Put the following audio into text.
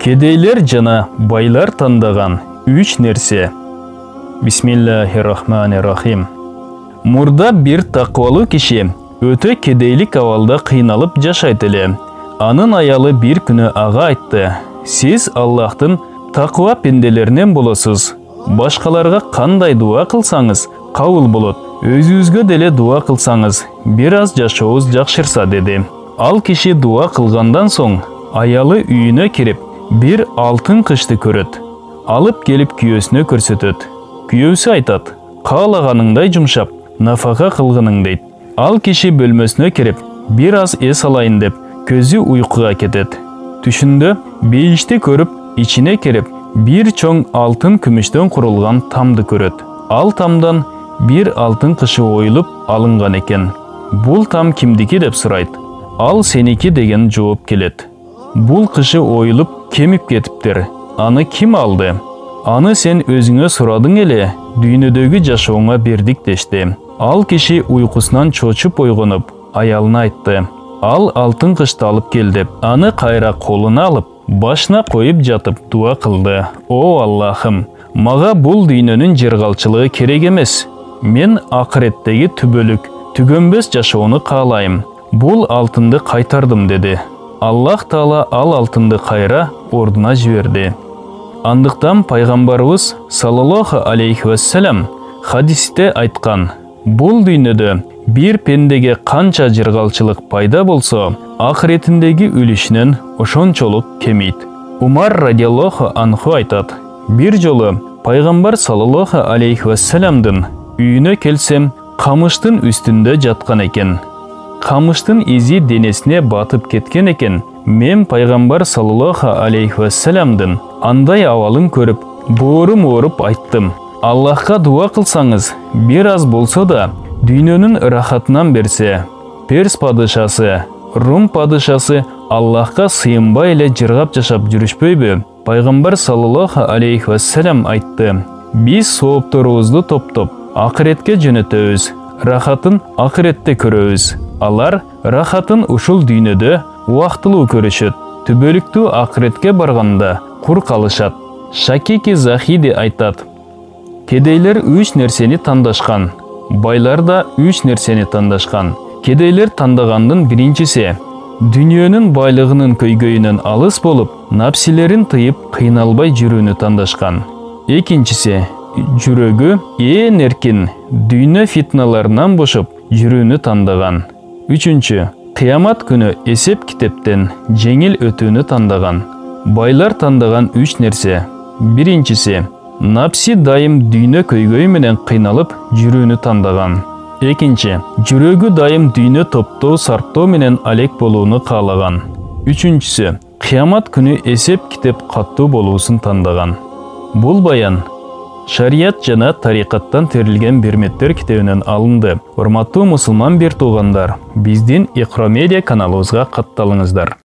Кедейлер жана байлар тандаган 3 нерсе. Бисмиллахир-рахманир-рахим. Мурда бир таквалуу киши өтө кедейлик абалда кыйналып жашайт эле. Анын аялы бир күнү ага айтты: "Сиз Аллахтын таква пенделеринен болосуз. Башкаларга кандай дуа кылсаңыз, кабыл болот. Өзүңүзгө деле дуа кылсаңыз, бир аз жашообуз жакшырса" деди. Ал киши дуа кылгандан соң аялы үйүнө кирип, бир алтын кышты көрөт. Алып келип күйөөсүнө көрсөтөт. Күйөөсү айтат: "Каалаганыңдай жумшап, нафака кылгының" дейт. Ал киши бөлмөсүнө кирип, бир аз эс алайын деп, көзү уйкуга кетет. Түшүндө бейишти көрүп, ичине кирип, бир чоң алтын күмүштөн курулган тамды көрөт. Ал тамдан бир алтын кышы оюлуп алынган экен. "Бул там кимдики?" деп сурайт. Ал "Сеники" деген жооп келет. "Бул кышы оюлуп кемип кетиптир. Аны ким алды?" "Аны сен өзүңө сурадың эле, дүйнөдөгү жашооңа бердик" дешти. Ал киши уйкусунан чочуп ойгонуп, аялына айтты: "Ал алтын кышты алып кел" деп. Аны кайра колуна алып, башына коюп жатып дуа кылды: "О Аллахым, мага бул дүйнөнүн жыргалчылыгы керек эмес. Мен акыреттеги түбөлүк, түгөнбөс жашоону каалайм. Бул алтынды кайтардым" деди. Аллах Таала ал алтынды кайра ордуна жиберди. Андыктан пайгамбарыбыз саллаллаху алейхи вассалам хадисте айткан: "Бул дүйнөдө бир пендеге канча жыргалчылык пайда болсо, акыретиндеги үлүшүнөн ошончолук кемейт." Умар радиаллаху анху айтат: "Бир жолу пайгамбар саллаллаху алейхи вассаламдын үйүнө келсем, камыштын үстүндө жаткан экен. Камыштын изи денесине батып кеткен экен. Мен пайгамбар саллаллаху алейхи вассаламдын андай абалын көрүп, боорум ооруп айттым: Аллахка дуа кылсаңыз, бир аз болсо да дүйнөнүн рахатынан берсе." Перс падышасы, Рум падышасы Аллахка сыйынбай эле жыргап жашап жүрүшпөйбү? Пайгамбар саллаллаху алейхи вассалам айтты: "Биз соопторубузду топтоп акыретке жөнөтөбүз, рахатын акыретте көрөбүз. Алар рахатын ушул дүйнөдө убактылуу көрүшөт, түбөлүктүү акыретке барганда кур калышат." Шакики Захиди айтат: "Кедейлер 3 нерсени тандашкан, байлар да 3 нерсени тандашкан. Кедейлер тандагандын биринчиси дүйнөнүн байлыгынын көйгөйүнөн алыс болуп, напсилерин тыйып, кыйналбай жүрүүнү тандашкан. Экинчиси жүрөгү ээн эркин, дүйнө фитналарынан бошоп жүрүүнү тандаган. Үчүнчү, кыямат күнү эсеп китептен жеңил өтүүнү тандаган." Байлар тандаган 3 нерсе: биринчиси, напси дайым дүйнө көйгөй менен кыйналып жүрүүнү тандаган. Экинчи, жүрөгү дайым дүйнө топтоо сарптоо менен алек болууну каалаган. Үчүнчүсү, кыямат күнү эсеп китеп каттуу болуусун тандаган. Бул баян Шарият жана тарикаттан терилген берметтер китебинен алынды. Урматтуу мусулман бир туугандар, биздин Икра Медиа каналыбызга катталыңыздар.